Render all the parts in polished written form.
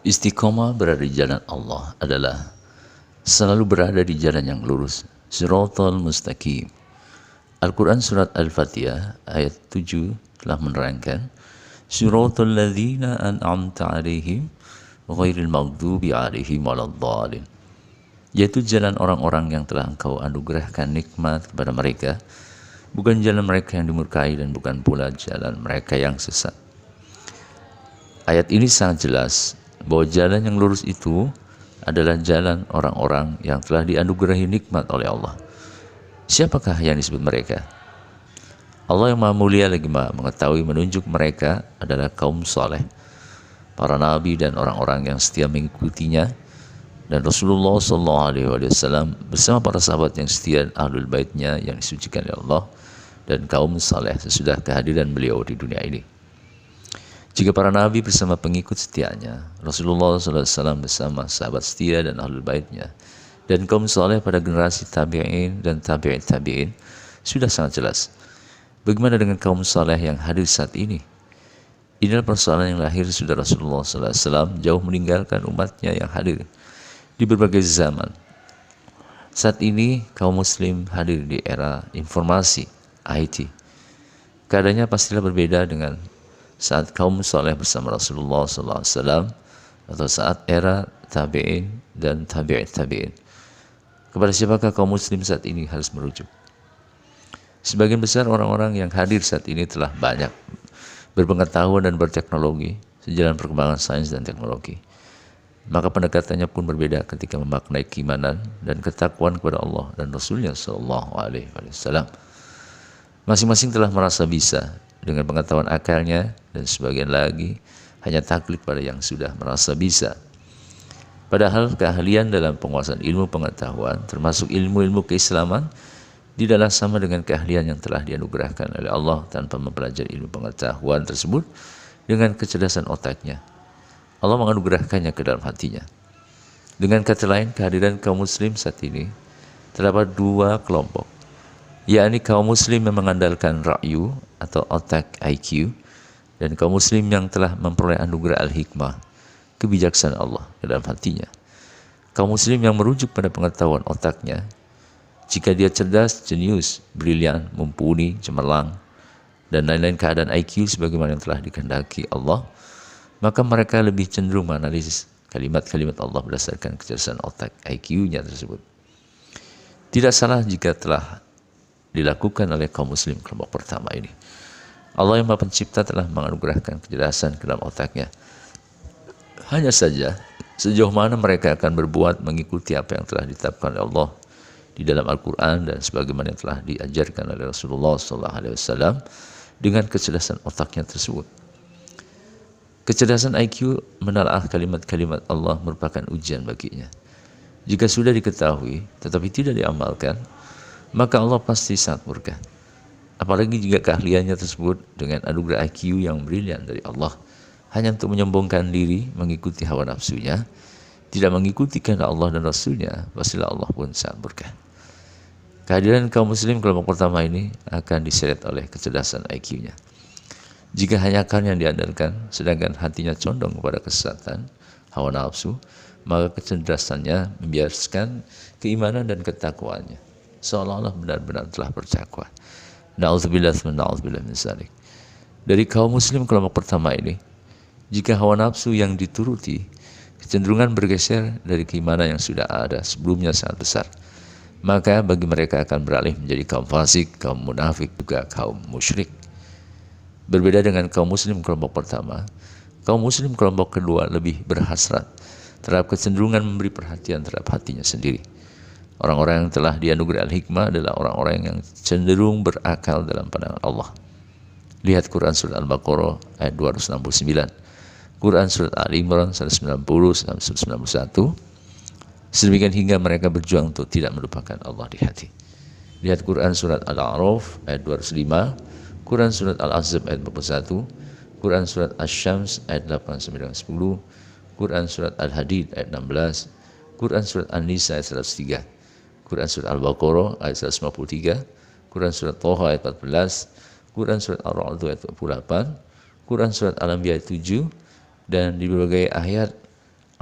Istiqomah berada di jalan Allah adalah selalu berada di jalan yang lurus, Shiratal Mustaqim. Al-Quran Surat Al-Fatihah ayat 7 telah menerangkan, Shiratal ladzina an'amta alaihim ghairil maghdubi alaihim waladdallin, yaitu jalan orang-orang yang telah Engkau anugerahkan nikmat kepada mereka, bukan jalan mereka yang dimurkai dan bukan pula jalan mereka yang sesat. Ayat ini sangat jelas bahwa jalan yang lurus itu adalah jalan orang-orang yang telah dianugerahi nikmat oleh Allah. Siapakah yang disebut mereka? Allah yang Maha Mulia lagi Maha mengetahui menunjuk mereka adalah kaum saleh, para nabi dan orang-orang yang setia mengikutinya, dan Rasulullah SAW bersama para sahabat yang setia dan ahlul baitnya yang disucikan oleh Allah, dan kaum saleh sesudah kehadiran beliau di dunia ini. Jika para nabi bersama pengikut setianya, Rasulullah SAW bersama sahabat setia dan ahlul baitnya, dan kaum saleh pada generasi tabi'in dan tabi'in tabi'in, sudah sangat jelas. Bagaimana dengan kaum saleh yang hadir saat ini? Inilah persoalan yang lahir sudah Rasulullah SAW jauh meninggalkan umatnya yang hadir di berbagai zaman. Saat ini kaum muslim hadir di era informasi, IT. Keadaannya pastilah berbeda dengan saat kaum saleh bersama Rasulullah SAW atau saat era tabi'in dan tabi'in tabi'in. Kepada siapakah kaum muslim saat ini harus merujuk? Sebagian besar orang-orang yang hadir saat ini telah banyak berpengetahuan dan berteknologi sejalan perkembangan sains dan teknologi. Maka pendekatannya pun berbeda ketika memaknai keimanan dan ketakwaan kepada Allah dan Rasulnya SAW. Masing-masing telah merasa bisa dengan pengetahuan akalnya, dan sebagian lagi hanya taklid pada yang sudah merasa bisa. Padahal keahlian dalam penguasaan ilmu pengetahuan, termasuk ilmu-ilmu keislaman, tidaklah sama dengan keahlian yang telah dianugerahkan oleh Allah tanpa mempelajari ilmu pengetahuan tersebut dengan kecerdasan otaknya. Allah menganugerahkannya ke dalam hatinya. Dengan kata lain, kehadiran kaum muslim saat ini terdapat dua kelompok, yakni kaum muslim yang mengandalkan ra'yu atau otak IQ, dan kaum muslim yang telah memperoleh anugerah al-hikmah, kebijaksanaan Allah ke dalam hatinya. Kaum muslim yang merujuk pada pengetahuan otaknya, jika dia cerdas, jenius, brilian, mumpuni, cemerlang, dan lain-lain keadaan IQ sebagaimana yang telah dikehendaki Allah, maka mereka lebih cenderung menganalisis kalimat-kalimat Allah berdasarkan kecerdasan otak IQ-nya tersebut. Tidak salah jika telah dilakukan oleh kaum muslim kelompok pertama ini. Allah yang Maha Pencipta telah menganugerahkan kecerdasan ke dalam otaknya. Hanya saja, sejauh mana mereka akan berbuat mengikuti apa yang telah ditetapkan oleh Allah di dalam Al-Quran dan sebagaimana yang telah diajarkan oleh Rasulullah SAW dengan kecerdasan otaknya tersebut. Kecerdasan IQ menelaah kalimat-kalimat Allah merupakan ujian baginya. Jika sudah diketahui tetapi tidak diamalkan, maka Allah pasti sangat murka. Apalagi jika keahliannya tersebut dengan anugerah IQ yang brilian dari Allah hanya untuk menyombongkan diri, mengikuti hawa nafsunya, tidak mengikuti kehendak Allah dan Rasulnya, pastilah Allah pun sangat murka. Kehadiran kaum muslim kelompok pertama ini akan diseret oleh kecerdasan IQ-nya. Jika hanya akal yang diandalkan, sedangkan hatinya condong kepada kesesatan, hawa nafsu, maka kecerdasannya membiarkan keimanan dan ketakwaannya, seolah-olah benar-benar telah bertakwa. Na'udzubillah min dzalik. Dari kaum muslim kelompok pertama ini, jika hawa nafsu yang dituruti, kecenderungan bergeser dari keimanan yang sudah ada sebelumnya sangat besar, maka bagi mereka akan beralih menjadi kaum fasik, kaum munafik, juga kaum musyrik. Berbeda dengan kaum muslim kelompok pertama, kaum muslim kelompok kedua lebih berhasrat terhadap kecenderungan memberi perhatian terhadap hatinya sendiri. Orang-orang yang telah dianugerah al-hikmah adalah orang-orang yang cenderung berakal dalam pandangan Allah. Lihat Quran Surat Al-Baqarah ayat 269, Quran Surat Al-Imran 190-191, sedemikian hingga mereka berjuang untuk tidak melupakan Allah di hati. Lihat Quran Surat Al-A'raf ayat 205, Quran Surat Al-Ahzab ayat 41, Quran Surat Asy-Syams ayat 8-10, Quran Surat Al-Hadid ayat 16, Quran Surat An-Nisa ayat 103, Quran Surat Al-Baqarah ayat 153, Quran Surat Thaha ayat 14, Quran Surat Ar-Ra'd ayat 28, Quran Surat Al-Anbiya ayat 7, dan di berbagai ayat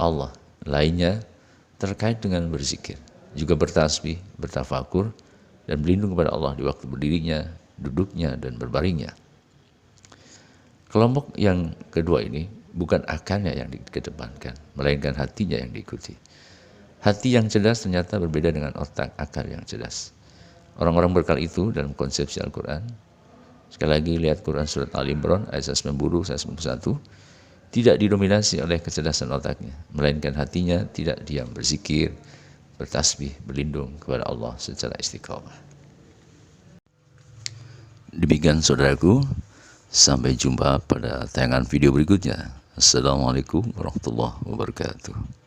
Allah. Lainnya terkait dengan berzikir, juga bertasbih, bertafakur, dan berlindung kepada Allah di waktu berdirinya, duduknya, dan berbaringnya. Kelompok yang kedua ini bukan akalnya yang dikedepankan, melainkan hatinya yang diikuti. Hati yang cerdas ternyata berbeda dengan otak akal yang cerdas. Orang-orang berkal itu dalam konsepsi Al-Quran, sekali lagi lihat Quran surat Al-Imran ayat 90-91, tidak didominasi oleh kecerdasan otaknya, melainkan hatinya tidak diam berzikir, bertasbih, berlindung kepada Allah secara istiqamah. Demikian saudaraku, sampai jumpa pada tayangan video berikutnya. Assalamualaikum warahmatullahi wabarakatuh.